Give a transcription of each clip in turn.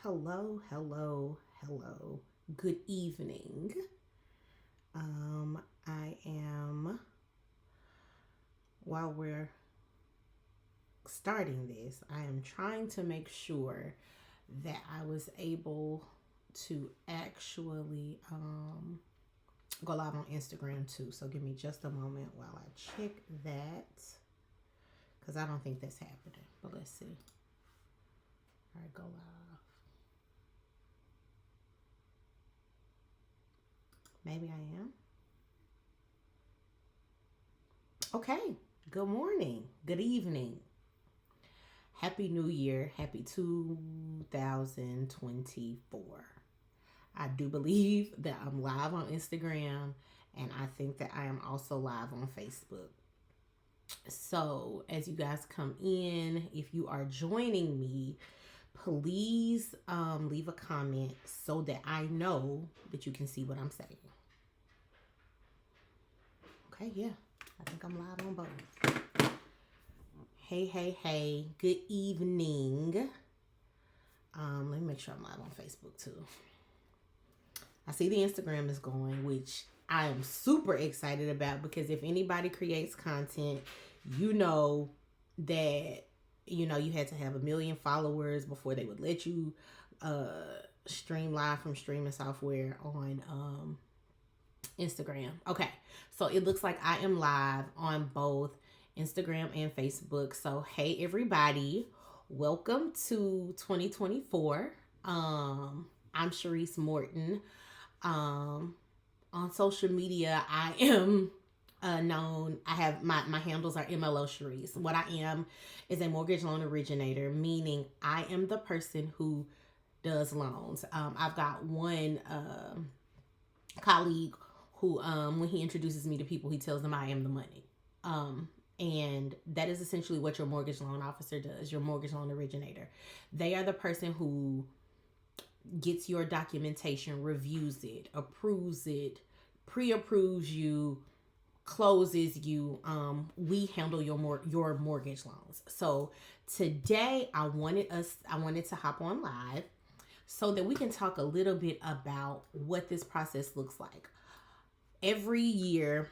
Hello, hello, hello. Good evening. I am, while we're starting this, I am trying to make sure that I was able to actually go live on Instagram too. So give me just a moment while I check that because I don't think that's happening. But let's see. All right, go live. Maybe I am. Okay. Good morning. Good evening. Happy New Year. Happy 2024. I do believe that I'm live on Instagram and I think that I am also live on Facebook. So, as you guys come in, if you are joining me, please leave a comment so that I know that you can see what I'm saying. Okay, yeah, I think I'm live on both. Hey, hey, hey, good evening. Let me make sure I'm live on Facebook too. I see the Instagram is going, which I am super excited about because if anybody creates content, you know that you had to have 1 million followers before they would let you stream live from streaming software on Instagram. Okay, so it looks like I am live on both Instagram and Facebook. So hey everybody, welcome to 2024. I'm Sharice Morton. Um, on social media, I am known. I have my handles are MLO Sharice. What I am is a mortgage loan originator, meaning I am the person who does loans. I've got one colleague who, when he introduces me to people, he tells them I am the money. And that is essentially what your mortgage loan officer does, your mortgage loan originator. They are the person who gets your documentation, reviews it, approves it, pre-approves you, closes you. We handle your mortgage loans. So today I wanted to hop on live so that we can talk a little bit about what this process looks like. Every year,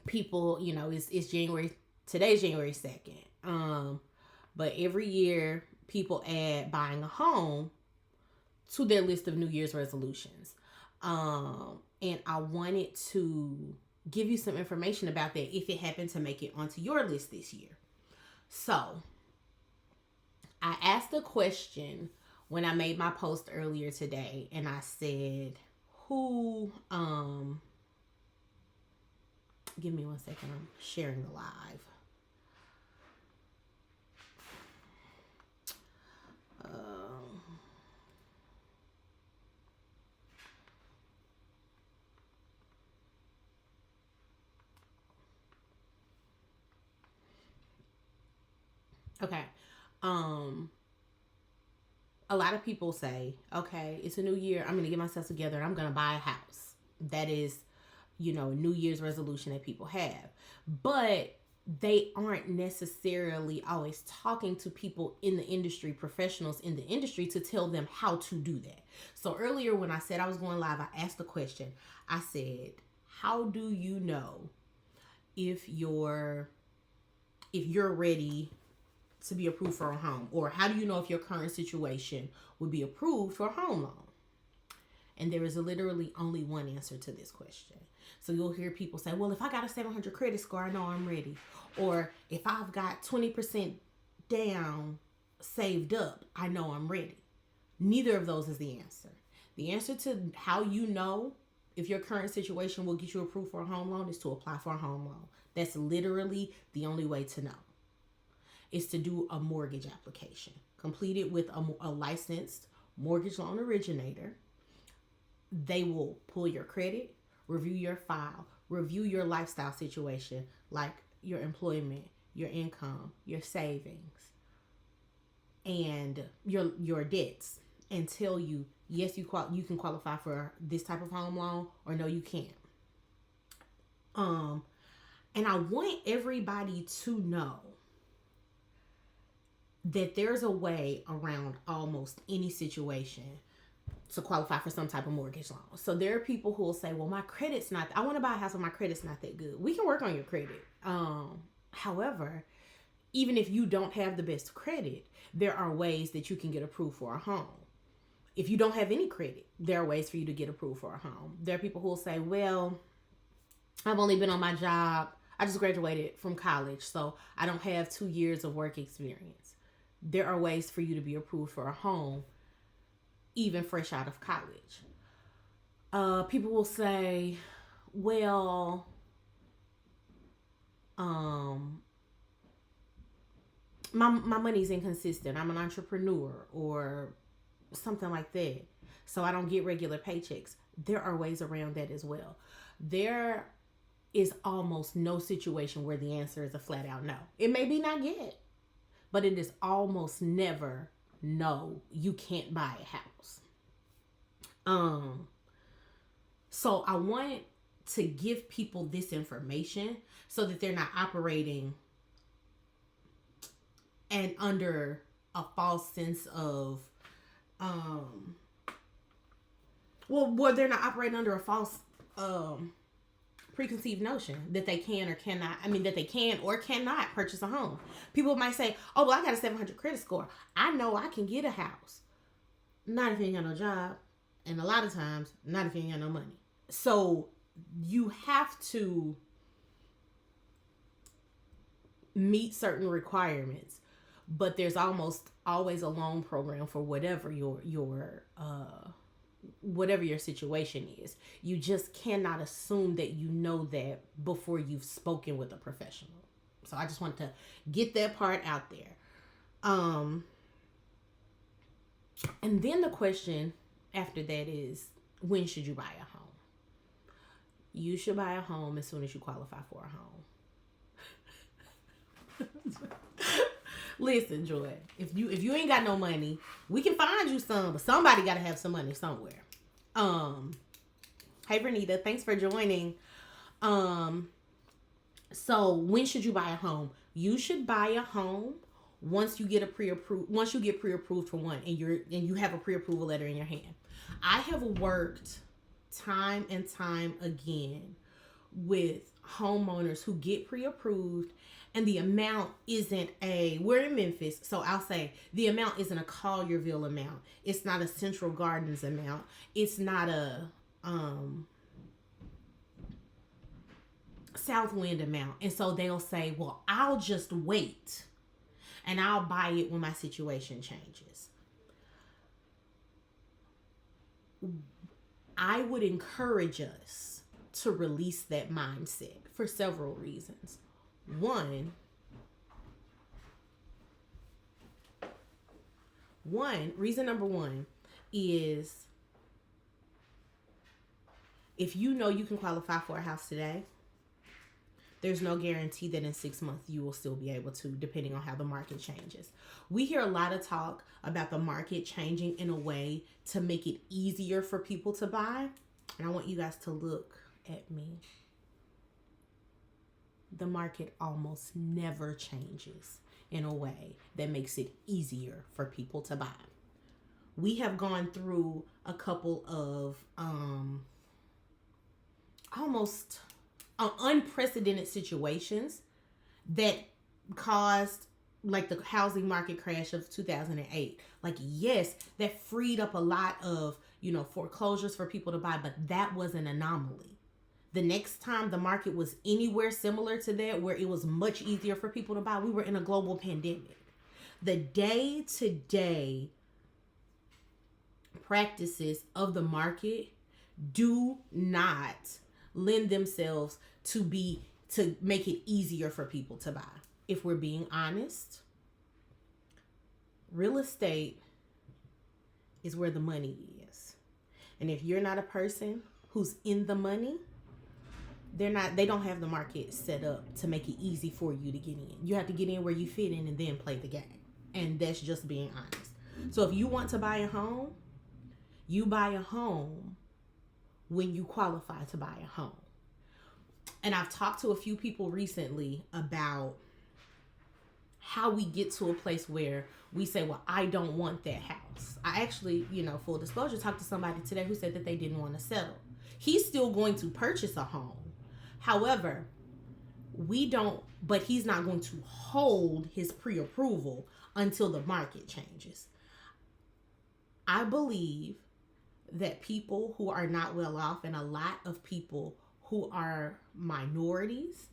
people, it's January. Today's January 2nd. But every year, people add buying a home to their list of New Year's resolutions. And I wanted to give you some information about that if it happened to make it onto your list this year. So, I asked a question when I made my post earlier today, and I said, who, give me 1 second, I'm sharing the live. Okay. Um, a lot of people say, okay, it's a new year. I'm going to get myself together and I'm going to buy a house. That is, New Year's resolution that people have. But they aren't necessarily always talking to people in the industry, professionals in the industry, to tell them how to do that. So earlier when I said I was going live, I asked a question. I said, how do you know if you're ready to be approved for a home? Or how do you know if your current situation would be approved for a home loan? And there is literally only one answer to this question. So you'll hear people say, well, if I got a 700 credit score, I know I'm ready. Or if I've got 20% down saved up, I know I'm ready. Neither of those is the answer. The answer to how you know if your current situation will get you approved for a home loan is to apply for a home loan. That's literally the only way to know. Is to do a mortgage application. Complete it with a licensed mortgage loan originator. They will pull your credit, review your file, review your lifestyle situation, like your employment, your income, your savings, and your debts, and tell you, yes, you can qualify for this type of home loan, or no, you can't. And I want everybody to know that there's a way around almost any situation to qualify for some type of mortgage loan. So there are people who will say, well, my credit's not, I want to buy a house, but my credit's not that good. We can work on your credit. However, even if you don't have the best credit, there are ways that you can get approved for a home. If you don't have any credit, there are ways for you to get approved for a home. There are people who will say, well, I've only been on my job. I just graduated from college, so I don't have 2 years of work experience. There are ways for you to be approved for a home, even fresh out of college. People will say, well, my money's inconsistent. I'm an entrepreneur or something like that. So I don't get regular paychecks. There are ways around that as well. There is almost no situation where the answer is a flat out no. It may be not yet, but it is almost never no, you can't buy a house. So I want to give people this information so that they're not operating and under a false sense of they're not operating under a false preconceived notion that they can or cannot, that they can or cannot purchase a home. People might say, oh, well, I got a 700 credit score. I know I can get a house. Not if you ain't got no job. And a lot of times, not if you ain't got no money. So you have to meet certain requirements, but there's almost always a loan program for whatever whatever your situation is. You just cannot assume that you know that before you've spoken with a professional. So I just want to get that part out there. And then the question after that is, when should you buy a home? You should buy a home as soon as you qualify for a home. Listen, Joy, if you ain't got no money, we can find you some, but somebody got to have some money somewhere. Hey, Vernita, thanks for joining. So when should you buy a home? You should buy a home once you get pre-approved for one, and you have a pre-approval letter in your hand. I have worked time and time again with homeowners who get pre-approved, and the amount isn't we're in Memphis, so I'll say the amount isn't a Collierville amount. It's not a Central Gardens amount. It's not a Southwind amount. And so they'll say, well, I'll just wait and I'll buy it when my situation changes. I would encourage us to release that mindset for several reasons. Reason number one is, if you know you can qualify for a house today, there's no guarantee that in 6 months you will still be able to, depending on how the market changes. We hear a lot of talk about the market changing in a way to make it easier for people to buy. And I want you guys to look at me. The market almost never changes in a way that makes it easier for people to buy. We have gone through a couple of almost unprecedented situations that caused, like, the housing market crash of 2008. Like, yes, that freed up a lot of, foreclosures for people to buy, but that was an anomaly. The next time the market was anywhere similar to that, where it was much easier for people to buy, we were in a global pandemic. The day-to-day practices of the market do not lend themselves to make it easier for people to buy. If we're being honest, real estate is where the money is. And if you're not a person who's in the money, they don't have the market set up to make it easy for you to get in. You have to get in where you fit in and then play the game. And that's just being honest. So if you want to buy a home, you buy a home when you qualify to buy a home. And I've talked to a few people recently about how we get to a place where we say, well, I don't want that house. I actually, full disclosure, talked to somebody today who said that they didn't want to settle. He's still going to purchase a home. However, but he's not going to hold his pre-approval until the market changes. I believe that people who are not well off, and a lot of people who are minorities,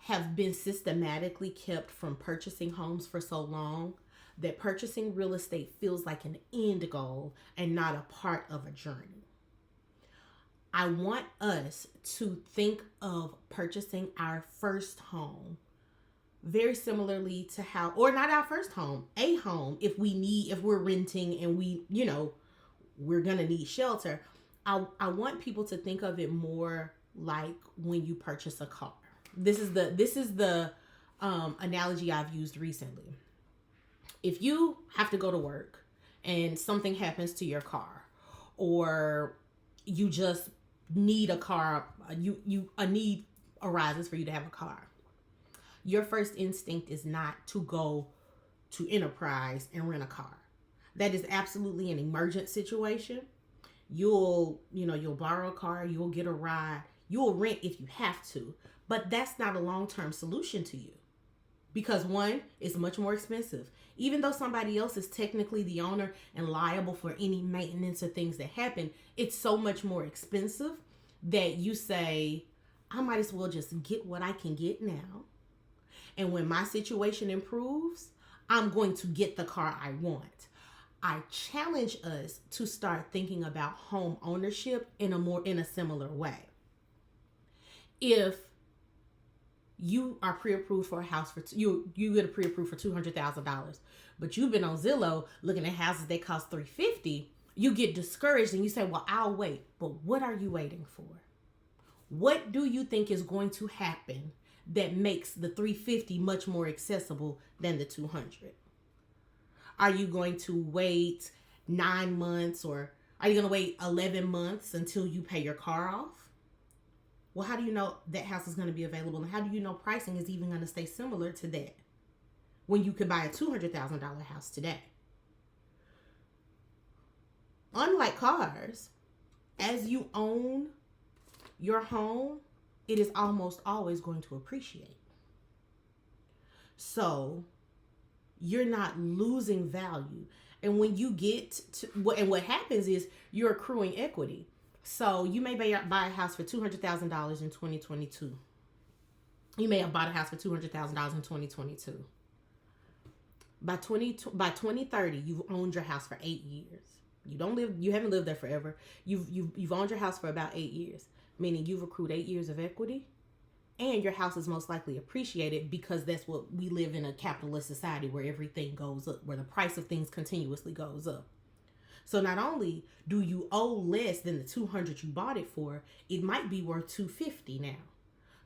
have been systematically kept from purchasing homes for so long that purchasing real estate feels like an end goal and not a part of a journey. I want us to think of purchasing our first home very similarly to how, or not our first home, a home, if we're renting and we're gonna need shelter. I want people to think of it more like when you purchase a car. This is the analogy I've used recently. If you have to go to work and something happens to your car, or you just need a car, a need arises for you to have a car, your first instinct is not to go to Enterprise and rent a car. That is absolutely an emergent situation. You'll borrow a car, you'll get a ride, you'll rent if you have to, but that's not a long-term solution to you, because one, it's much more expensive. Even though somebody else is technically the owner and liable for any maintenance or things that happen, it's so much more expensive that you say, I might as well just get what I can get now. And when my situation improves, I'm going to get the car I want. I challenge us to start thinking about home ownership in a similar way. If you are pre-approved for a house you get a pre-approved for $200,000, but you've been on Zillow looking at houses that cost $350,000, you get discouraged and you say, well, I'll wait. But what are you waiting for? What do you think is going to happen that makes the $350,000 much more accessible than the $200,000? Are you going to wait 9 months, or are you going to wait 11 months until you pay your car off? Well, how do you know that house is going to be available? And how do you know pricing is even going to stay similar to that when you can buy a $200,000 house today? Unlike cars, as you own your home, it is almost always going to appreciate. So you're not losing value. And when you get to, and what happens is you're accruing equity. So you may buy a house for $200,000 in 2022. You may have bought a house for $200,000 in 2022. By 2030, you've owned your house for 8 years. You haven't lived there forever. You've owned your house for about 8 years, meaning you've accrued 8 years of equity, and your house is most likely appreciated, because that's what we live in, a capitalist society where everything goes up, where the price of things continuously goes up. So not only do you owe less than the $200,000 you bought it for, it might be worth $250,000 now.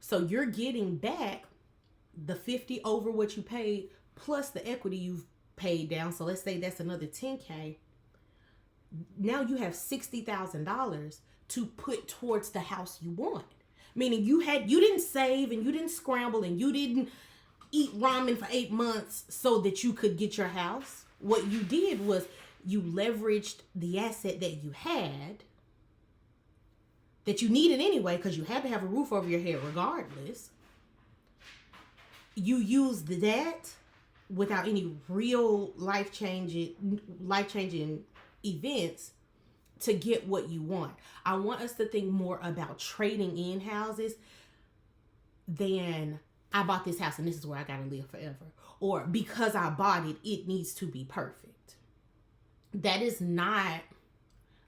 So you're getting back the $50,000 over what you paid plus the equity you've paid down. So let's say that's another $10,000. Now you have $60,000 to put towards the house you want. Meaning you didn't save and you didn't scramble and you didn't eat ramen for 8 months so that you could get your house. What you did was you leveraged the asset that you had, that you needed anyway, because you had to have a roof over your head regardless. You used that without any real life-changing events to get what you want. I want us to think more about trading in houses than I bought this house and this is where I gotta live forever, or because I bought it, it needs to be perfect. That is not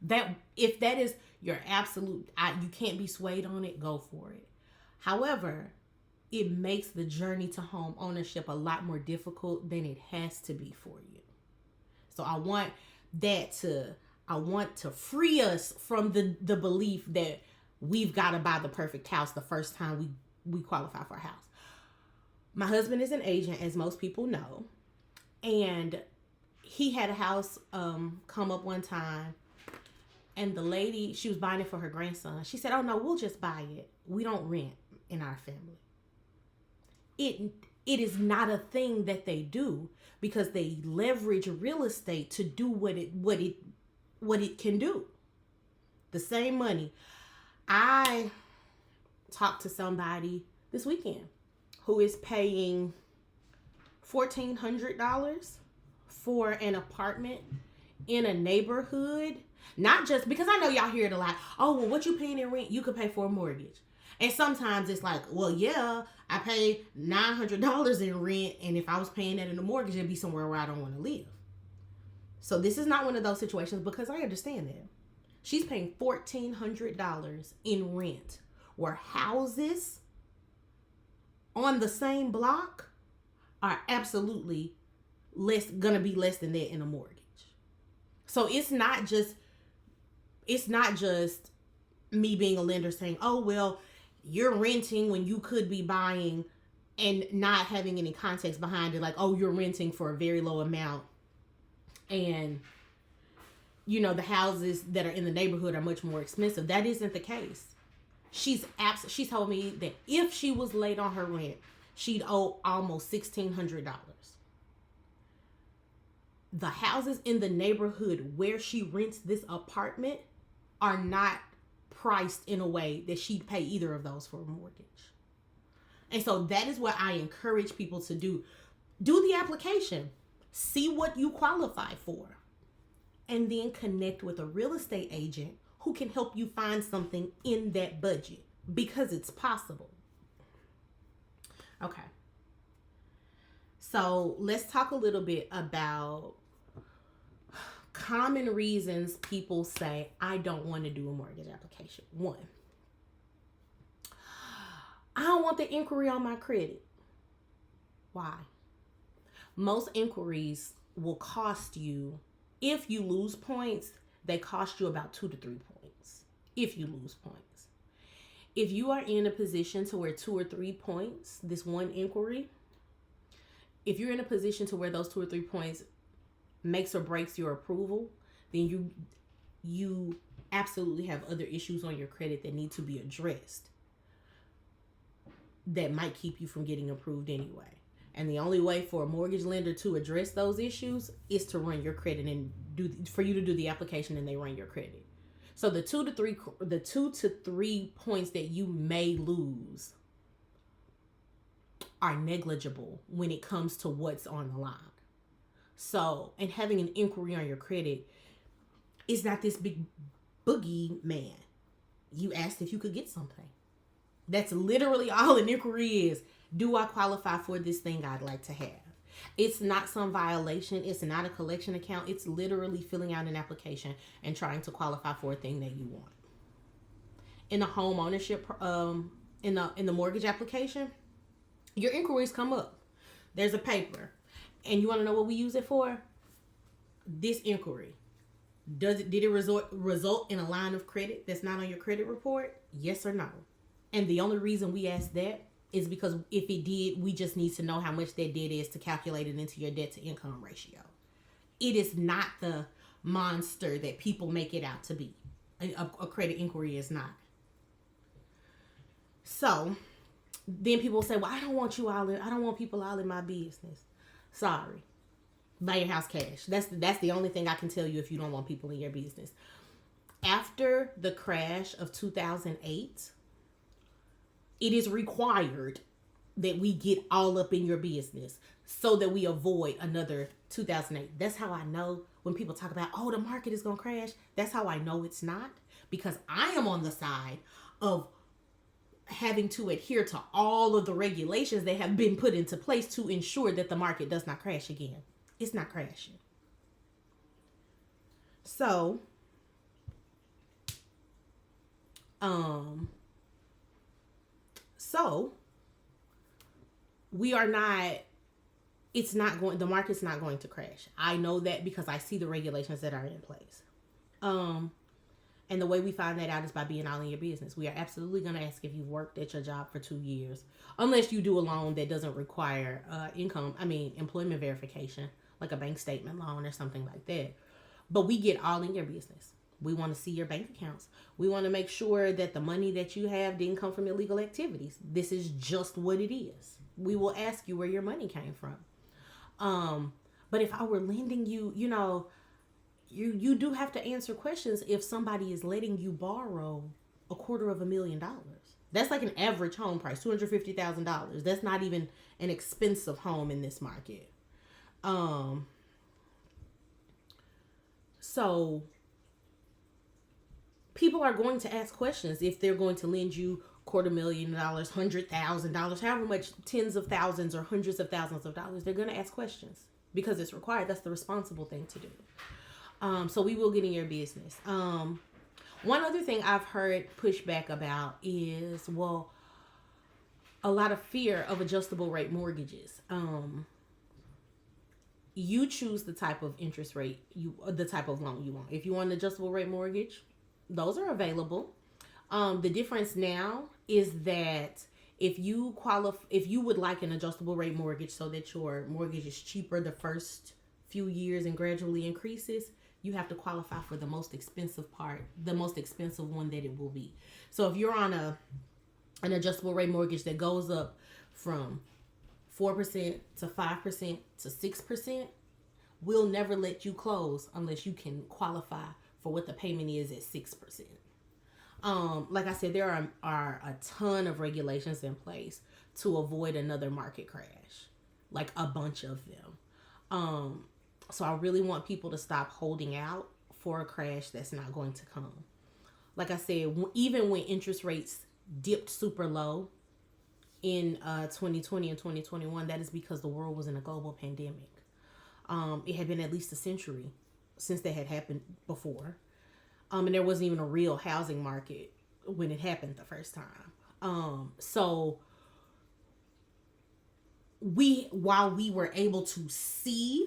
that. If that is your absolute, you can't be swayed on it, go for it. However, it makes the journey to home ownership a lot more difficult than it has to be for you. So I want to free us from the belief that we've got to buy the perfect house the first time we qualify for a house. My husband is an agent, as most people know, and he had a house come up one time, and the lady, she was buying it for her grandson. She said, oh no, we'll just buy it. We don't rent in our family. It is not a thing that they do because they leverage real estate to do what it can do. The same money. I talked to somebody this weekend who is paying $1,400 for an apartment in a neighborhood. Not just because I know y'all hear it a lot. Oh, well, what you paying in rent, you could pay for a mortgage. And sometimes it's like, well, yeah, I pay $900 in rent, and if I was paying that in a mortgage, it'd be somewhere where I don't want to live. So this is not one of those situations because I understand that. She's paying $1,400 in rent, where houses on the same block are absolutely gonna be less than that in a mortgage. So it's not just me being a lender saying, oh, well, you're renting when you could be buying, and not having any context behind it. Like, oh, you're renting for a very low amount. And, the houses that are in the neighborhood are much more expensive. That isn't the case. She told me that if she was late on her rent, she'd owe almost $1,600. The houses in the neighborhood where she rents this apartment are not priced in a way that she'd pay either of those for a mortgage. And so that is what I encourage people to do. Do the application. See what you qualify for. And then connect with a real estate agent who can help you find something in that budget, because it's possible. Okay. So let's talk a little bit about common reasons people say, I don't want to do a mortgage application. 1, I don't want the inquiry on my credit. Why? Most inquiries will cost you, if you lose points, they cost you about 2 to 3 points. If you lose points. If you are in a position to where 2 or 3 points, this one inquiry, if you're in a position to where those 2 or 3 points makes or breaks your approval, then you absolutely have other issues on your credit that need to be addressed that might keep you from getting approved anyway. And the only way for a mortgage lender to address those issues is to run your credit and for you to do the application, and they run your credit. So the 2 to 3 points that you may lose are negligible when it comes to what's on the line. So, and having an inquiry on your credit is not this big boogie man. You asked if you could get something. That's literally all an inquiry is. Do I qualify for this thing I'd like to have? It's not some violation. It's not a collection account. It's literally filling out an application and trying to qualify for a thing that you want. In the home ownership, in the mortgage application, your inquiries come up. There's a paper. And you want to know what we use it for? This inquiry. Did it result in a line of credit that's not on your credit report? Yes or no? And the only reason we ask that is because if it did, we just need to know how much that debt is to calculate it into your debt to income ratio. It is not the monster that people make it out to be. A credit inquiry is not. So then people say, well, I don't want people all in my business. Sorry. Buy your house cash. That's the only thing I can tell you if you don't want people in your business. After the crash of 2008, it is required that we get all up in your business so that we avoid another 2008. That's how I know when people talk about, oh, the market is going to crash. That's how I know it's not, because I am on the side of having to adhere to all of the regulations that have been put into place to ensure that the market does not crash again. It's not crashing. So, we are not, the market's not going to crash. I know that because I see the regulations that are in place. And the way we find that out is by being all in your business. We are absolutely going to ask if you've worked at your job for 2 years, unless you do a loan that doesn't require employment verification, like a bank statement loan or something like that. But we get all in your business. We want to see your bank accounts. We want to make sure that the money that you have didn't come from illegal activities. This is just what it is. We will ask you where your money came from. But if I were lending you, you do have to answer questions if somebody is letting you borrow $250,000. That's like an average home price, $250,000. That's not even an expensive home in this market. So people are going to ask questions if they're going to lend you $250,000, $100,000, however much, tens of thousands or hundreds of thousands of dollars. They're going to ask questions because it's required. That's the responsible thing to do. So we will get in your business. One other thing I've heard pushback about is, well, a lot of fear of adjustable rate mortgages. You choose the type of interest rate, the type of loan you want. If you want an adjustable rate mortgage, those are available. The difference now is that if you would like an adjustable rate mortgage so that your mortgage is cheaper the first few years and gradually increases, you have to qualify for the most expensive part, the most expensive one that it will be. So if you're on an adjustable rate mortgage that goes up from 4% to 5% to 6%, we'll never let you close unless you can qualify for what the payment is at 6%. Like I said, there are a ton of regulations in place to avoid another market crash, like a bunch of them. So I really want people to stop holding out for a crash that's not going to come. Like I said, even when interest rates dipped super low in 2020 and 2021, that is because the world was in a global pandemic. It had been at least a century since that had happened before. And there wasn't even a real housing market when it happened the first time. So while we were able to see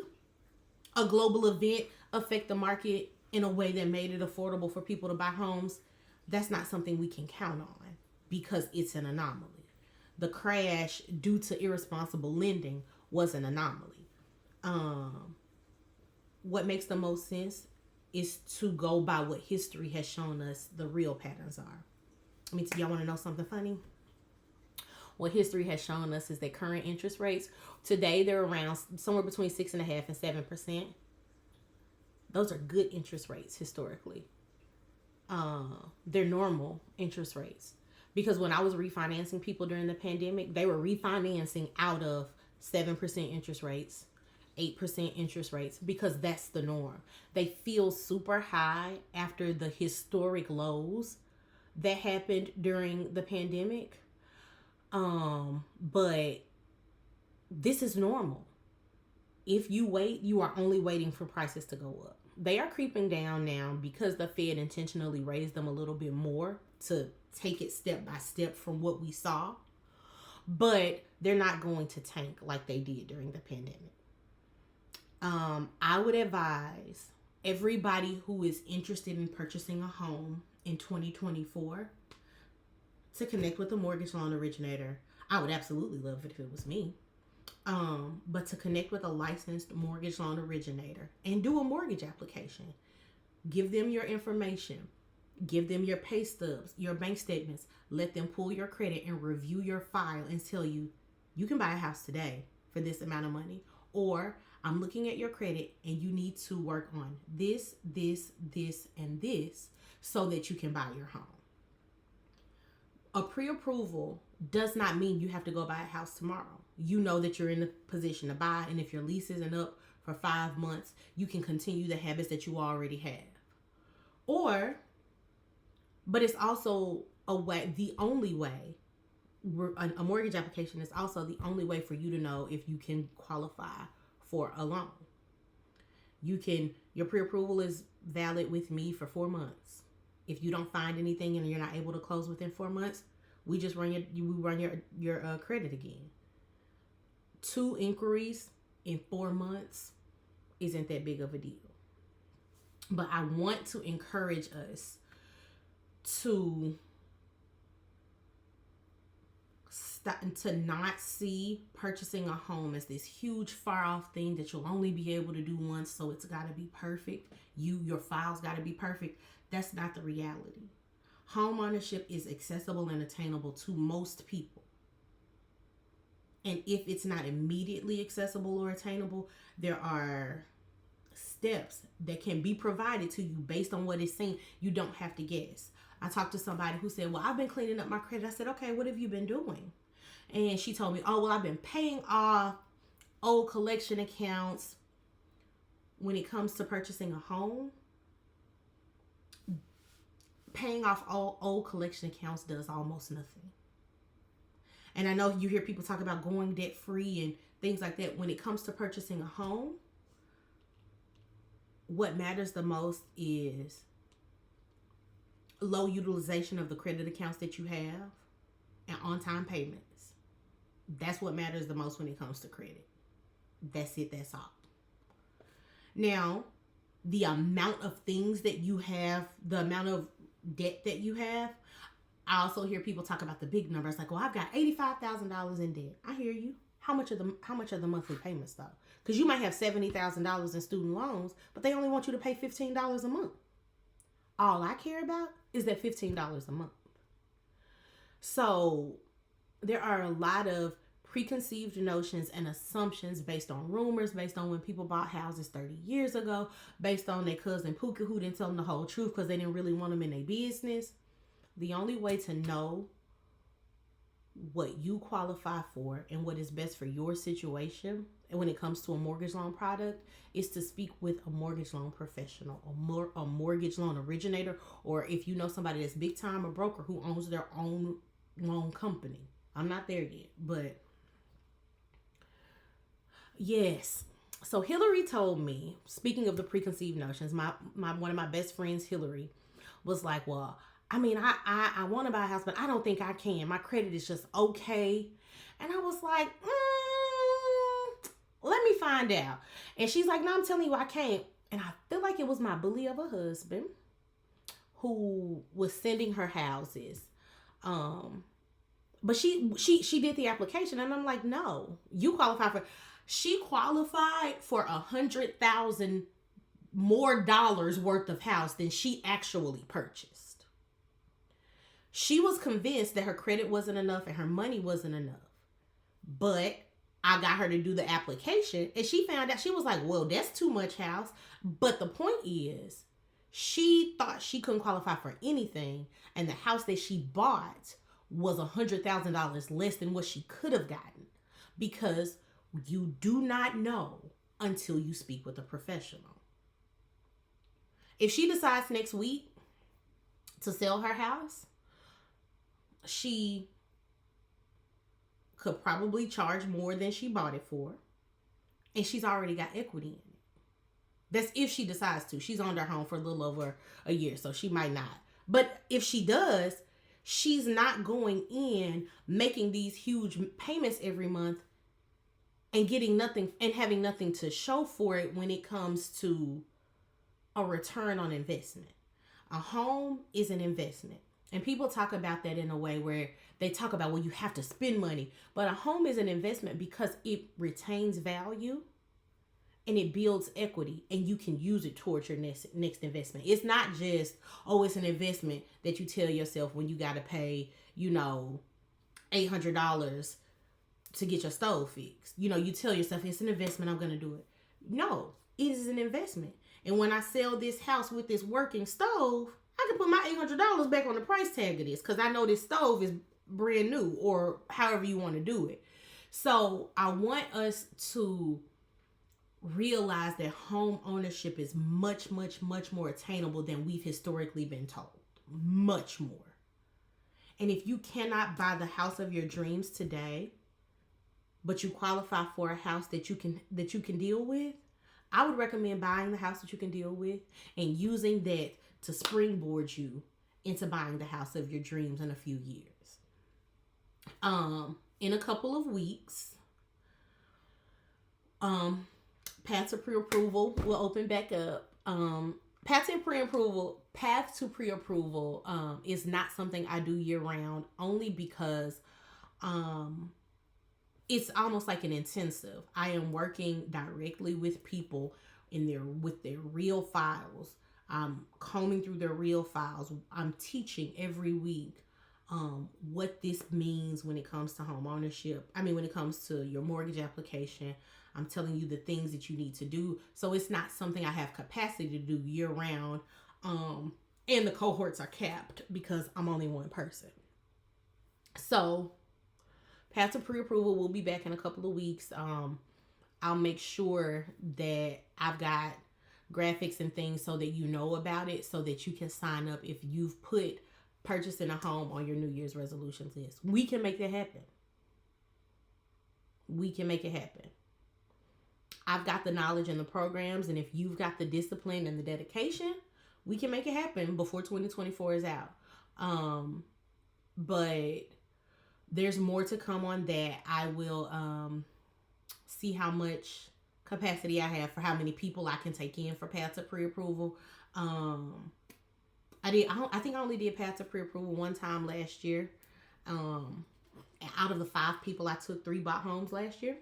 a global event affect the market in a way that made it affordable for people to buy homes, that's not something we can count on because it's an anomaly. The crash due to irresponsible lending was an anomaly. What makes the most sense is to go by what history has shown us the real patterns are. I mean, y'all want to know something funny? What history has shown us is that current interest rates today, they're around somewhere between 6.5% and 7%. Those are good interest rates historically. They're normal interest rates, because when I was refinancing people during the pandemic, they were refinancing out of 7% interest rates, 8% interest rates, because that's the norm. They feel super high after the historic lows that happened during the pandemic. But this is normal. If you wait, you are only waiting for prices to go up. They are creeping down now because the Fed intentionally raised them a little bit more to take it step by step from what we saw. But they're not going to tank like they did during the pandemic. I would advise everybody who is interested in purchasing a home in 2024 to connect with a mortgage loan originator. I would absolutely love it if it was me. But to connect with a licensed mortgage loan originator and do a mortgage application. Give them your information. Give them your pay stubs, your bank statements. Let them pull your credit and review your file and tell you, you can buy a house today for this amount of money. Or I'm looking at your credit and you need to work on this, and this so that you can buy your home. A pre-approval does not mean you have to go buy a house tomorrow. You know that you're in a position to buy, and if your lease isn't up for 5 months, you can continue the habits that you already have. But it's also a way, the only way, a mortgage application is also the only way for you to know if you can qualify for a loan. Your pre-approval is valid with me for 4 months. If you don't find anything and you're not able to close within 4 months, we just run your credit again. 2 inquiries in 4 months isn't that big of a deal. But I want to encourage us to not see purchasing a home as this huge far off thing that you'll only be able to do once, so it's got to be perfect. Your files got to be perfect. That's not the reality. Home ownership is accessible and attainable to most people. And if it's not immediately accessible or attainable, there are steps that can be provided to you based on what is seen. You don't have to guess. I talked to somebody who said, well, I've been cleaning up my credit. I said, okay, what have you been doing? And she told me, oh, well, I've been paying off old collection accounts. When it comes to purchasing a home, paying off all old collection accounts does almost nothing. And I know you hear people talk about going debt free and things like that. When it comes to purchasing a home, what matters the most is low utilization of the credit accounts that you have and on-time payments. That's what matters the most when it comes to credit. That's it. That's all. Now, the amount of things that you have, the amount of debt that you have, I also hear people talk about the big numbers, like, well, I've got $85,000 in debt. I hear you. How much are the monthly payments though? Because you might have $70,000 in student loans, but they only want you to pay $15 a month. All I care about is that $15 a month. So there are a lot of preconceived notions and assumptions based on rumors, based on when people bought houses 30 years ago, based on their cousin Pookie who didn't tell them the whole truth because they didn't really want them in their business. The only way to know what you qualify for and what is best for your situation, and when it comes to a mortgage loan product, is to speak with a mortgage loan professional, a mortgage loan originator, or if you know somebody that's big time, a broker who owns their own loan company. I'm not there yet, but yes. So Hillary told me, speaking of the preconceived notions, my one of my best friends, Hillary, was like, well, I mean, I want to buy a house, but I don't think I can. My credit is just okay. And I was like, let me find out. And she's like, no, I'm telling you, I can't. And I feel like it was my bully of a husband who was sending her houses. But she did the application, and I'm like, no, you qualify for. She qualified for $100,000 more dollars worth of house than she actually purchased. She was convinced that her credit wasn't enough and her money wasn't enough. But I got her to do the application, and she found out, she was like, well, that's too much house. But the point is, she thought she couldn't qualify for anything, and the house that she bought was $100,000 less than what she could have gotten, because you do not know until you speak with a professional. If she decides next week to sell her house, she could probably charge more than she bought it for, and she's already got equity in it. That's if she decides to. She's owned her home for a little over a year, so she might not. But if she does, she's not going in making these huge payments every month and getting nothing and having nothing to show for it when it comes to a return on investment. A home is an investment. And people talk about that in a way where they talk about, well, you have to spend money. But a home is an investment because it retains value and it builds equity, and you can use it towards your next investment. It's not just, oh, it's an investment that you tell yourself when you got to pay, $800 to get your stove fixed. You tell yourself, it's an investment, I'm going to do it. No, it is an investment. And when I sell this house with this working stove, I can put my $800 back on the price tag of this because I know this stove is brand new, or however you want to do it. So I want us to realize that home ownership is much, much, much more attainable than we've historically been told. Much more. And if you cannot buy the house of your dreams today, but you qualify for a house that you can deal with, I would recommend buying the house that you can deal with and using that to springboard you into buying the house of your dreams in a few years. In a couple of weeks, Path to Pre-Approval will open back up. Path to Pre-Approval is not something I do year round, only because it's almost like an intensive. I am working directly with people with their real files. I'm combing through their real files. I'm teaching every week what this means when it comes to home ownership. I mean, when it comes to your mortgage application, I'm telling you the things that you need to do. So it's not something I have capacity to do year round. And the cohorts are capped because I'm only one person. So path to pre-approval will be back in a couple of weeks. I'll make sure that I've got graphics and things so that you know about it, so that you can sign up if you've put purchasing a home on your New Year's resolutions list. We can make that happen. We can make it happen. I've got the knowledge and the programs, and if you've got the discipline and the dedication, we can make it happen before 2024 is out. But there's more to come on that. I will see how much capacity I have for how many people I can take in for path to pre-approval. I think I only did path to pre-approval one time last year. Out of the 5 people I took, 3 bought homes last year.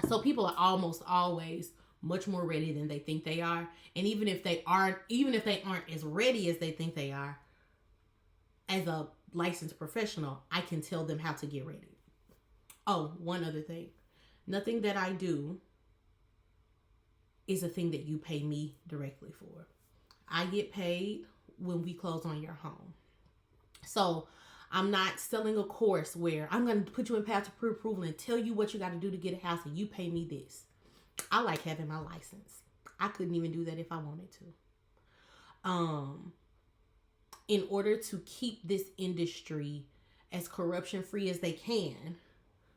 So people are almost always much more ready than they think they are. And even if they aren't as ready as they think they are, as a licensed professional, I can tell them how to get ready. Oh, one other thing. Nothing that I do is a thing that you pay me directly for. I get paid when we close on your home. So I'm not selling a course where I'm going to put you in path to pre-approval and tell you what you got to do to get a house and you pay me this. I like having my license. I couldn't even do that if I wanted to. In order to keep this industry as corruption free as they can,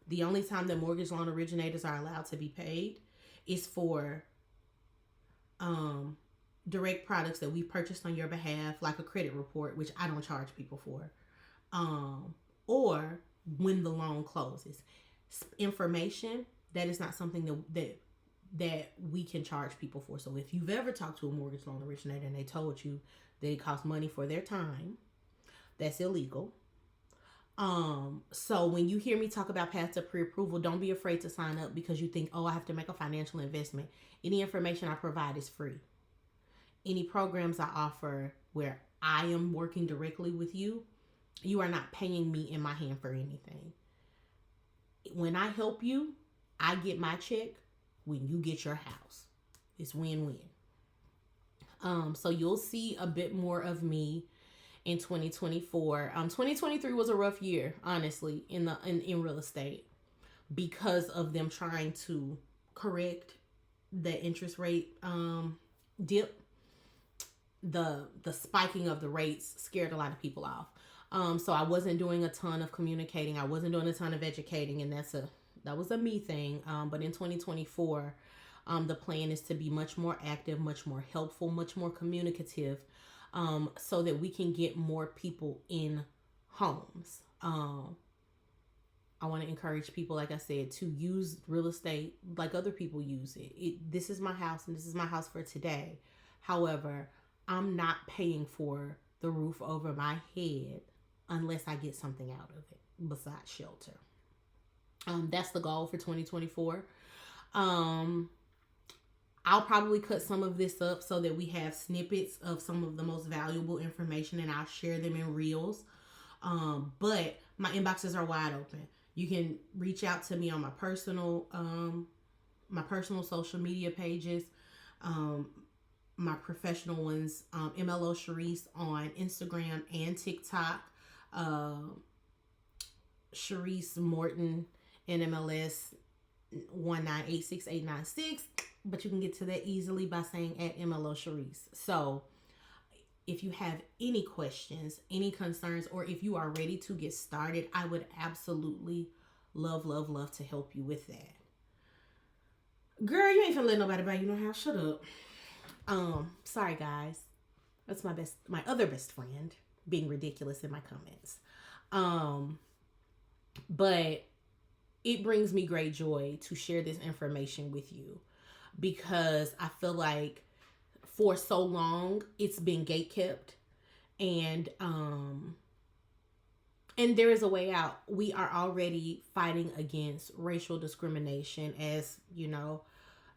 the only time that mortgage loan originators are allowed to be paid is for direct products that we purchased on your behalf, like a credit report, which I don't charge people for, or when the loan closes. Information, that is not something that we can charge people for. So if you've ever talked to a mortgage loan originator and they told you that it costs money for their time, that's illegal. So when you hear me talk about path to pre-approval, don't be afraid to sign up because you think, oh, I have to make a financial investment. Any information I provide is free. Any programs I offer where I am working directly with you, you are not paying me in my hand for anything. When I help you, I get my check when you get your house. It's win-win. So you'll see a bit more of me in 2024. 2023 was a rough year, honestly, in real estate, because of them trying to correct the interest rate dip. The spiking of the rates scared a lot of people off. So I wasn't doing a ton of communicating. I wasn't doing a ton of educating, and that was a me thing. But in 2024, the plan is to be much more active, much more helpful, much more communicative, so that we can get more people in homes. I want to encourage people, like I said, to use real estate like other people use it. This is my house, and this is my house for today. However, I'm not paying for the roof over my head unless I get something out of it besides shelter. That's the goal for 2024. I'll probably cut some of this up so that we have snippets of some of the most valuable information, and I'll share them in reels. But my inboxes are wide open. You can reach out to me on my personal social media pages, my professional ones, MLO Sharice on Instagram and TikTok, Sharice Morton NMLS 1986896. But you can get to that easily by saying at MLO Sharice. So if you have any questions, any concerns, or if you are ready to get started, I would absolutely love to help you with that. Girl, you ain't finna let nobody buy you no house. Shut up. Sorry guys. That's my other best friend being ridiculous in my comments. But it brings me great joy to share this information with you, because I feel like for so long it's been gatekept, and there is a way out. We are already fighting against racial discrimination, as you know,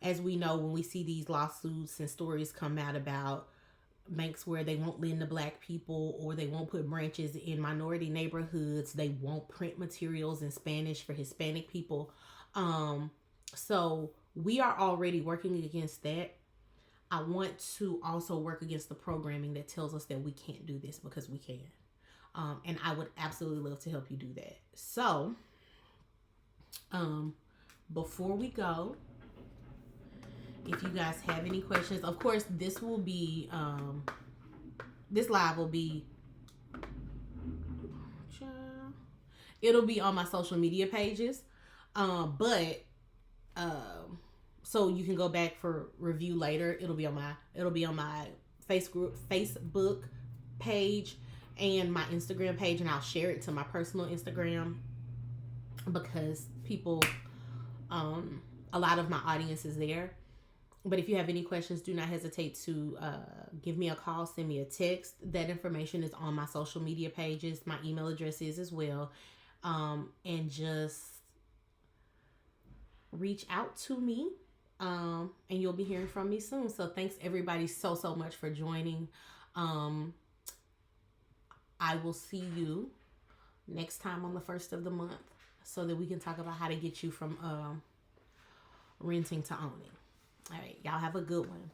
as we know, when we see these lawsuits and stories come out about banks where they won't lend to Black people, or they won't put branches in minority neighborhoods. They won't print materials in Spanish for Hispanic people. So we are already working against that. I want to also work against the programming that tells us that we can't do this because we can. And I would absolutely love to help you do that. So, before we go, if you guys have any questions, of course, this will be, this live will be, it'll be on my social media pages. But so you can go back for review later. It'll be on my Facebook page and my Instagram page, and I'll share it to my personal Instagram because people, a lot of my audience is there. But if you have any questions, do not hesitate to give me a call, send me a text. That information is on my social media pages. My email address is as well. And just reach out to me. And you'll be hearing from me soon. So thanks everybody so much for joining. I will see you next time on the 1st of the month so that we can talk about how to get you from renting to owning. All right, y'all have a good one.